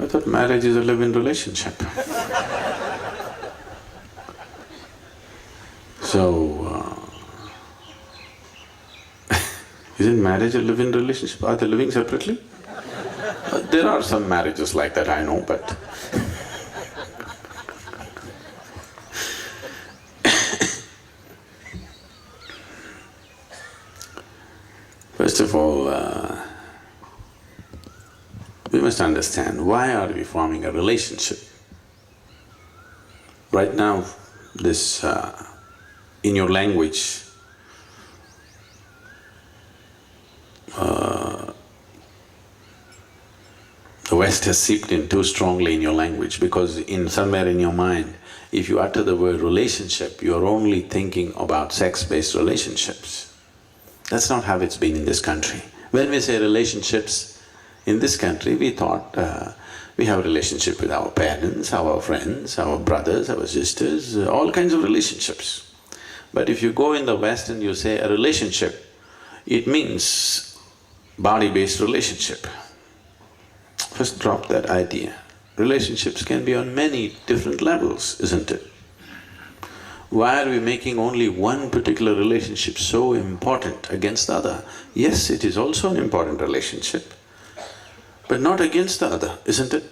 I thought marriage is a live-in relationship. So, isn't marriage a live-in relationship? Are they living separately? There are some marriages like that, I know, but first of all, we must understand why are we forming a relationship. Right now, this in your language, the West has seeped in too strongly in your language, because somewhere in your mind, if you utter the word relationship, you're only thinking about sex-based relationships. That's not how it's been in this country. When we say relationships in this country, we thought we have a relationship with our parents, our friends, our brothers, our sisters, all kinds of relationships. But if you go in the West and you say a relationship, it means body-based relationship. First drop that idea. Relationships can be on many different levels, isn't it? Why are we making only one particular relationship so important against the other? Yes, it is also an important relationship, but not against the other, isn't it?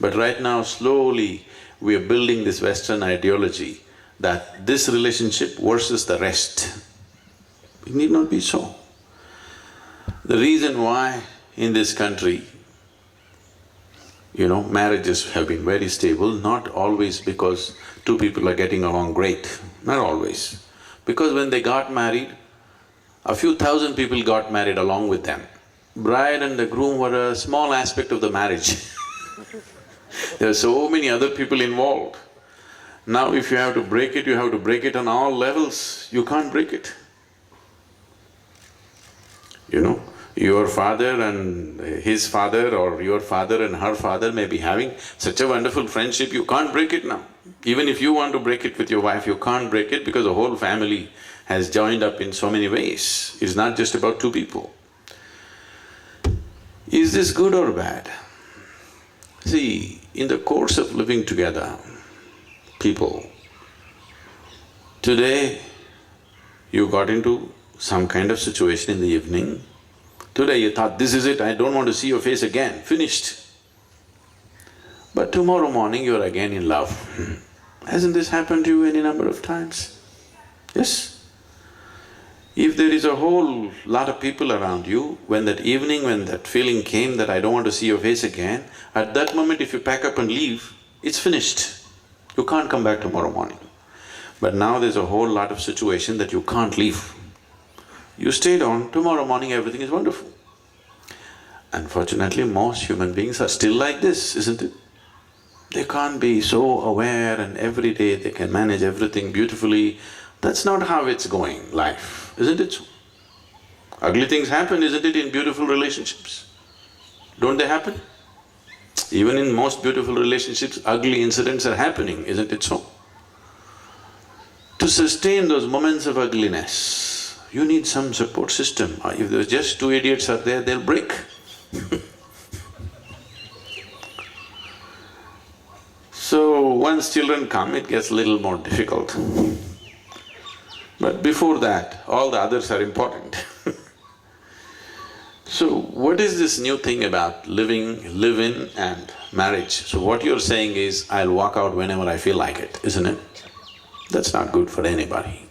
But right now, slowly, we are building this Western ideology that this relationship versus the rest. It need not be so. The reason why in this country, marriages have been very stable, not always because two people are getting along great, not always. Because when they got married, a few thousand people got married along with them. Bride and the groom were a small aspect of the marriage. There are so many other people involved. Now if you have to break it, you have to break it on all levels, you can't break it. Your father and his father or your father and her father may be having such a wonderful friendship, you can't break it now. Even if you want to break it with your wife, you can't break it because the whole family has joined up in so many ways. It's not just about two people. Is this good or bad? See, in the course of living together, people, today you got into some kind of situation in the evening, today you thought, this is it, I don't want to see your face again, finished. But tomorrow morning you're again in love. Hasn't this happened to you any number of times? Yes? If there is a whole lot of people around you, when that evening, when that feeling came that I don't want to see your face again, at that moment if you pack up and leave, it's finished. You can't come back tomorrow morning. But now there's a whole lot of situation that you can't leave. You stayed on, tomorrow morning everything is wonderful. Unfortunately, most human beings are still like this, isn't it? They can't be so aware and every day they can manage everything beautifully. That's not how it's going, life, isn't it so? Ugly things happen, isn't it, in beautiful relationships? Don't they happen? Even in most beautiful relationships, ugly incidents are happening, isn't it so? To sustain those moments of ugliness, you need some support system. If there's just two idiots out there, they'll break. So, once children come, it gets a little more difficult. But before that, all the others are important. So, what is this new thing about live-in and marriage? So what you're saying is, I'll walk out whenever I feel like it, isn't it? That's not good for anybody.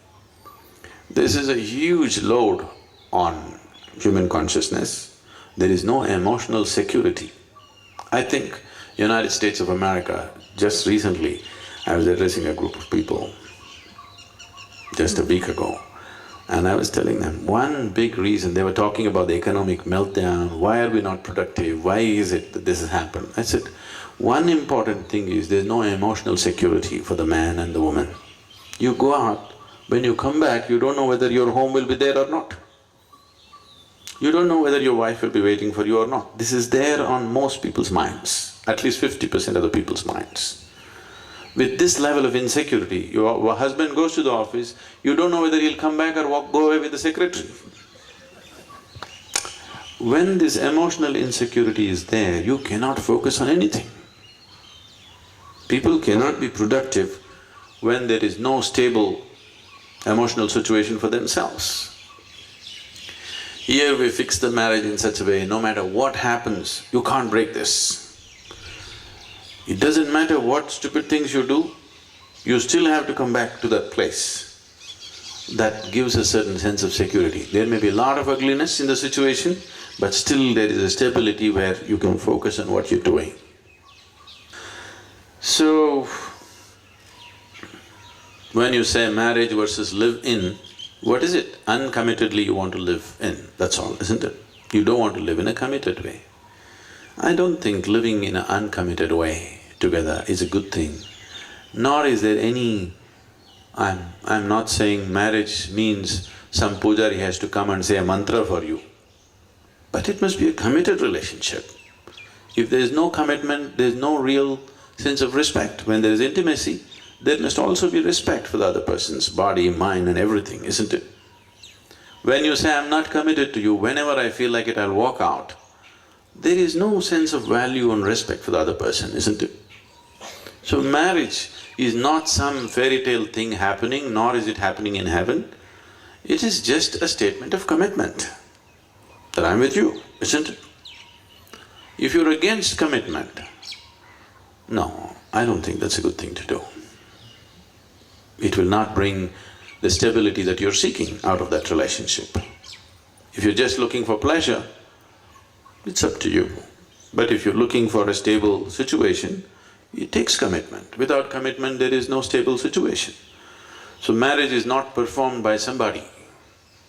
This is a huge load on human consciousness. There is no emotional security. I think United States of America, just recently, I was addressing a group of people just a week ago, and I was telling them, one big reason, they were talking about the economic meltdown, why are we not productive, why is it that this has happened? I said, one important thing is there's no emotional security for the man and the woman. You go out, when you come back, you don't know whether your home will be there or not. You don't know whether your wife will be waiting for you or not. This is there on most people's minds, at least 50% of the people's minds. With this level of insecurity, your husband goes to the office, you don't know whether he'll come back or go away with the secretary. When this emotional insecurity is there, you cannot focus on anything. People cannot be productive when there is no stable emotional situation for themselves. Here we fix the marriage in such a way, no matter what happens, you can't break this. It doesn't matter what stupid things you do, you still have to come back to that place. That gives a certain sense of security. There may be a lot of ugliness in the situation, but still there is a stability where you can focus on what you're doing. So, when you say marriage versus live-in, what is it? Uncommittedly you want to live in, that's all, isn't it? You don't want to live in a committed way. I don't think living in an uncommitted way together is a good thing, nor is there any… I'm not saying marriage means some pujari has to come and say a mantra for you, but it must be a committed relationship. If there is no commitment, there is no real sense of respect. When there is intimacy, there must also be respect for the other person's body, mind and everything, isn't it? When you say, I'm not committed to you, whenever I feel like it, I'll walk out, there is no sense of value and respect for the other person, isn't it? So marriage is not some fairy tale thing happening, nor is it happening in heaven. It is just a statement of commitment, that I'm with you, isn't it? If you're against commitment, no, I don't think that's a good thing to do. It will not bring the stability that you're seeking out of that relationship. If you're just looking for pleasure, it's up to you. But if you're looking for a stable situation, it takes commitment. Without commitment, there is no stable situation. So marriage is not performed by somebody.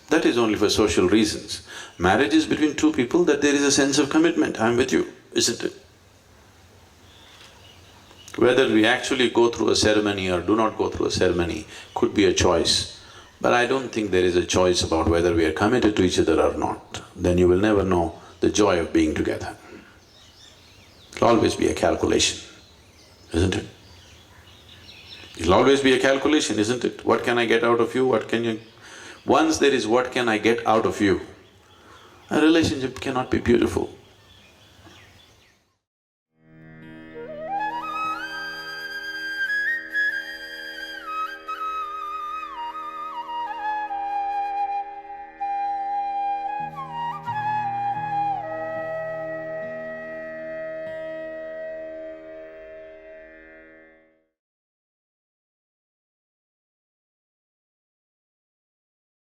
That is only for social reasons. Marriage is between two people that there is a sense of commitment, I'm with you, isn't it? Whether we actually go through a ceremony or do not go through a ceremony could be a choice, but I don't think there is a choice about whether we are committed to each other or not. Then you will never know the joy of being together. It'll always be a calculation, isn't it? It'll always be a calculation, isn't it? What can I get out of you, what can you… Once there is what can I get out of you, a relationship cannot be beautiful.